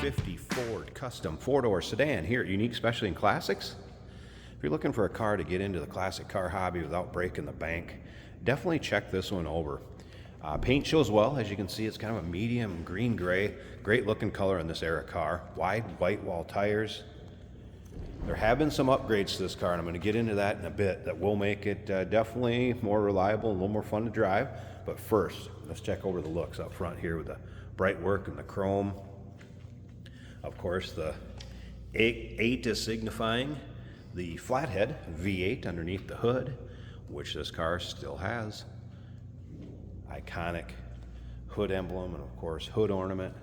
1950 Ford Custom 4-door sedan here at Unique Specialty and Classics. If you're looking for a car to get into the classic car hobby without breaking the bank, definitely check this one over. Paint shows well. As you can see, it's kind of a medium green gray. Great looking color in this era car. Wide white wall tires. There have been some upgrades to this car, and I'm going to get into that in a bit, that will make it definitely more reliable and a little more fun to drive. But first, let's check over the looks up front here with the bright work and the chrome. Of course, the 8 is signifying the flathead V8 underneath the hood, which this car still has. Iconic hood emblem and, of course, hood ornament.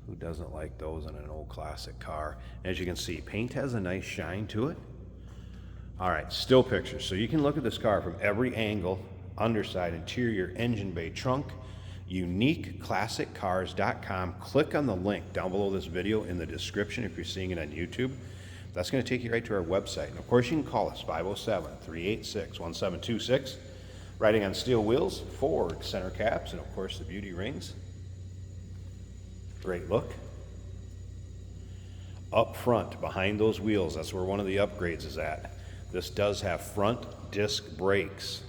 Who doesn't like those in an old classic car? As you can see, paint has a nice shine to it. All right, still pictures. So you can look at this car from every angle: underside, interior, engine bay, trunk. UniqueClassicCars.com. Click on the link down below this video in the description if you're seeing it on YouTube. That's going to take you right to our website. And of course, you can call us 507-386-1726. Riding on steel wheels, Ford center caps, and of course the beauty rings. Great look. Up front, behind those wheels, that's where one of the upgrades is at. This does have front disc brakes.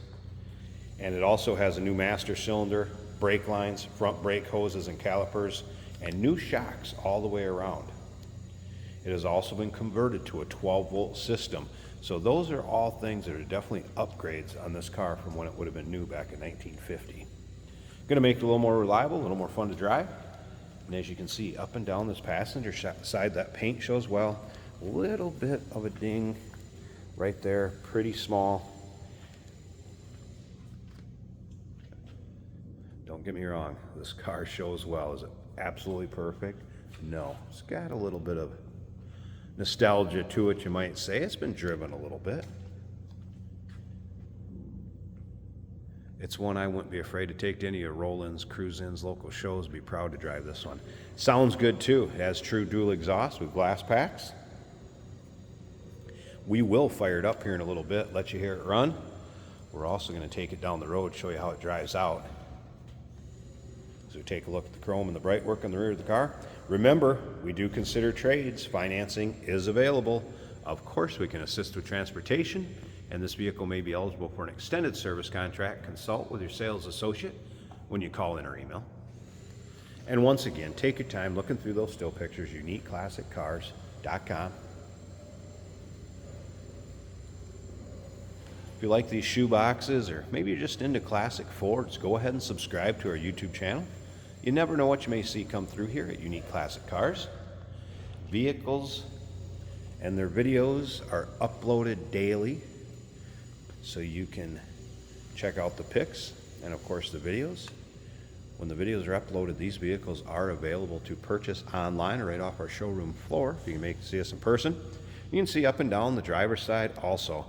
And it also has a new master cylinder, brake lines, front brake hoses and calipers, and new shocks all the way around. It has also been converted to a 12-volt system. So those are all things that are definitely upgrades on this car from when it would have been new back in 1950. Going to make it a little more reliable, a little more fun to drive. And as you can see, up and down this passenger side, that paint shows well. A little bit of a ding right there, pretty small. Don't get me wrong, this car shows well. Is it absolutely perfect? No, it's got a little bit of nostalgia to it, you might say. It's been driven a little bit. It's one I wouldn't be afraid to take to any of your roll-ins, cruise-ins, local shows. Be proud to drive this one. Sounds good too. It has true dual exhaust with glass packs. We will fire it up here in a little bit, let you hear it run. We're also going to take it down the road, show you how it drives out. So take a look at the chrome and the bright work on the rear of the car. Remember, we do consider trades. Financing is available. Of course, we can assist with transportation, and this vehicle may be eligible for an extended service contract. Consult with your sales associate when you call in or email. And once again, take your time looking through those still pictures, UniqueClassicCars.com. If you like these shoe boxes, or maybe you're just into classic Fords, go ahead and subscribe to our YouTube channel. You never know what you may see come through here at Unique Classic Cars. Vehicles and their videos are uploaded daily, so you can check out the pics and of course the videos. When the videos are uploaded, these vehicles are available to purchase online or right off our showroom floor. If you can see us in person, you can see up and down the driver's side also.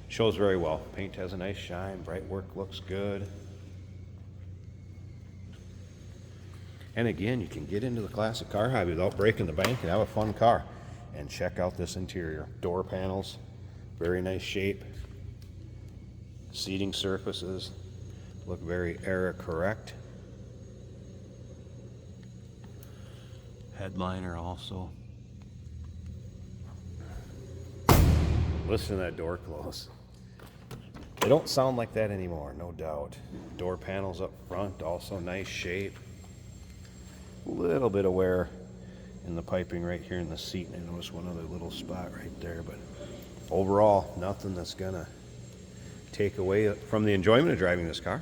Shows very well. Paint has a nice shine, bright work looks good. And again, you can get into the classic car hobby without breaking the bank and have a fun car. And check out this interior. Door panels, very nice shape. Seating surfaces look very era correct. Headliner also. Listen to that door close. They don't sound like that anymore, no doubt. Door panels up front, also nice shape. A little bit of wear in the piping right here in the seat, and I noticed one other little spot right there, but overall, nothing that's gonna take away from the enjoyment of driving this car.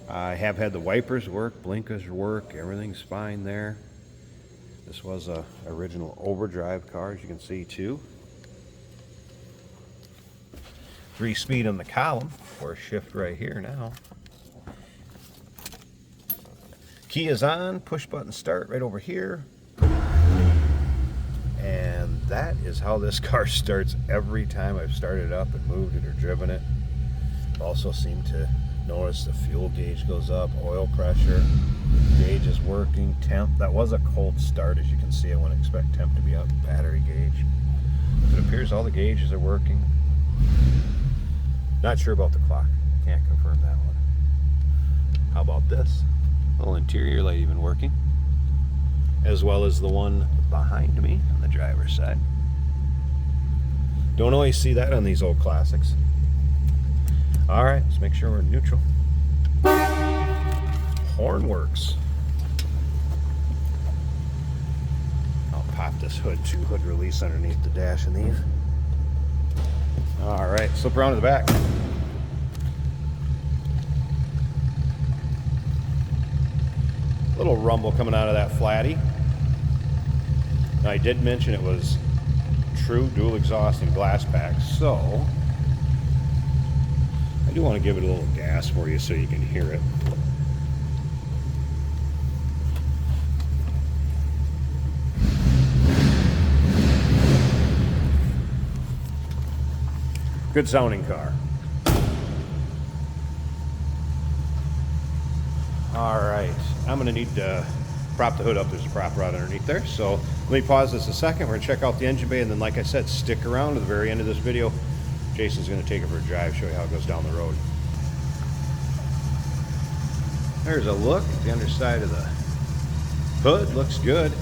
I have had the wipers work, blinkers work, everything's fine there. This was a original overdrive car, as you can see too. 3-speed on the column, or shift right here now. Key is on, push button start right over here. And that is how this car starts every time I've started it up and moved it or driven it. Also seem to notice the fuel gauge goes up, oil pressure, gauge is working, temp. That was a cold start, as you can see. I wouldn't expect temp to be up, battery gauge. It appears all the gauges are working. Not sure about the clock, can't confirm that one. How about this? Little interior light even working. as well as the one behind me on the driver's side. Don't always see that on these old classics. All right, let's make sure we're neutral. Horn works. I'll pop this hood to hood release underneath the dash in these. All right, slip around to the back. Little rumble coming out of that flatty. Now, I did mention it was true dual exhaust and glass pack, so I do want to give it a little gas for you so you can hear it. Good sounding car. All right, I'm going to need to prop the hood up. There's a prop rod underneath there. So let me pause this a second. We're going to check out the engine bay, and then, like I said, stick around to the very end of this video. Jason's going to take it for a drive, show you how it goes down the road. There's a look at the underside of the hood. Looks good.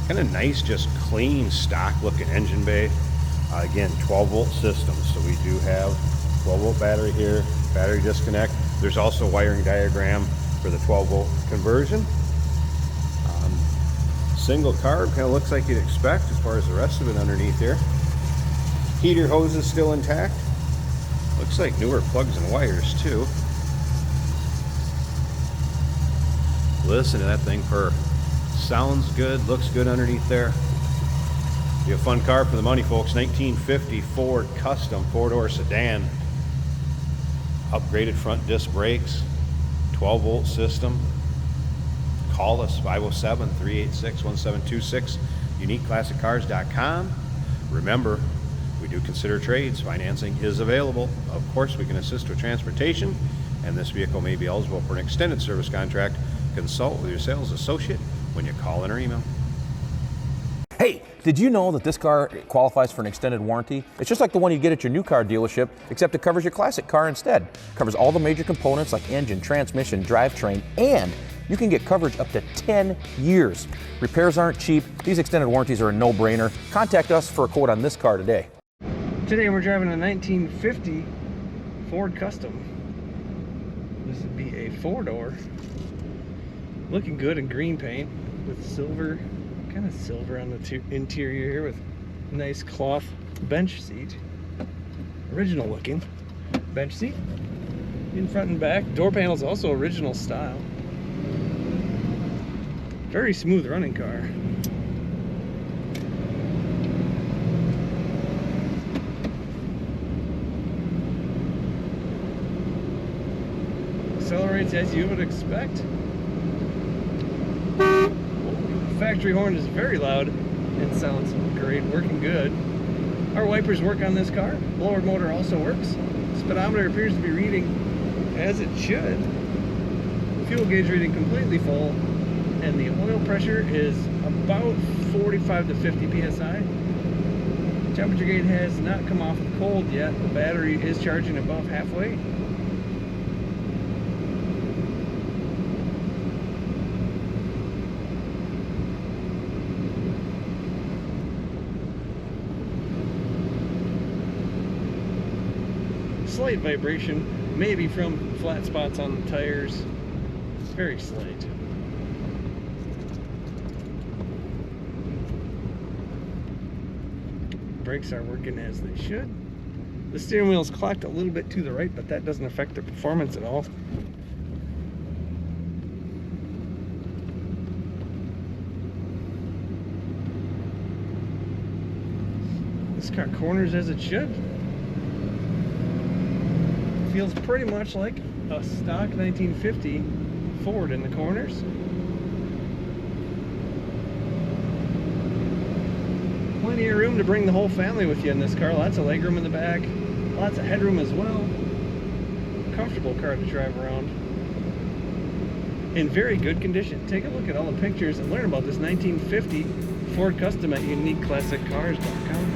Kind of nice, just clean, stock-looking engine bay. Again, 12-volt system, so we do have 12-volt battery here, battery disconnect. There's also a wiring diagram for the 12-volt conversion. Single carb, kind of looks like you'd expect as far as the rest of it underneath here. Heater hose is still intact. Looks like newer plugs and wires too. Listen to that thing purr. Sounds good, looks good underneath there. Be a fun car for the money, folks. 1950 Ford Custom 4-door sedan. Upgraded front disc brakes, 12-volt system. Call us, 507-386-1726, uniqueclassiccars.com. Remember, we do consider trades. Financing is available. Of course, we can assist with transportation, and this vehicle may be eligible for an extended service contract. Consult with your sales associate when you call in or email. Hey, did you know that this car qualifies for an extended warranty? It's just like the one you get at your new car dealership, except it covers your classic car instead. It covers all the major components like engine, transmission, drivetrain, and you can get coverage up to 10 years. Repairs aren't cheap. These extended warranties are a no-brainer. Contact us for a quote on this car today. Today we're driving a 1950 Ford Custom. This would be a 4-door. Looking good in green paint with silver, kind of silver on the interior here with nice cloth bench seat. Original looking bench seat in front and back. Door panels also original style. Very smooth running car. Accelerates as you would expect. Factory horn is very loud and sounds great, working good. Our wipers work on this car. Blower motor also works. Speedometer appears to be reading as it should. Fuel gauge reading completely full, and the oil pressure is about 45 to 50 psi. Temperature gauge has not come off of cold yet. The battery is charging above halfway. Slight vibration, maybe from flat spots on the tires. Very slight. Brakes are working as they should. The steering wheel is clocked a little bit to the right, but that doesn't affect the performance at all. This car corners as it should. Feels pretty much like a stock 1950 Ford in the corners. Plenty of room to bring the whole family with you in this car. Lots of legroom in the back, lots of headroom as well. Comfortable car to drive around. In very good condition. Take a look at all the pictures and learn about this 1950 Ford Custom at uniqueclassiccars.com.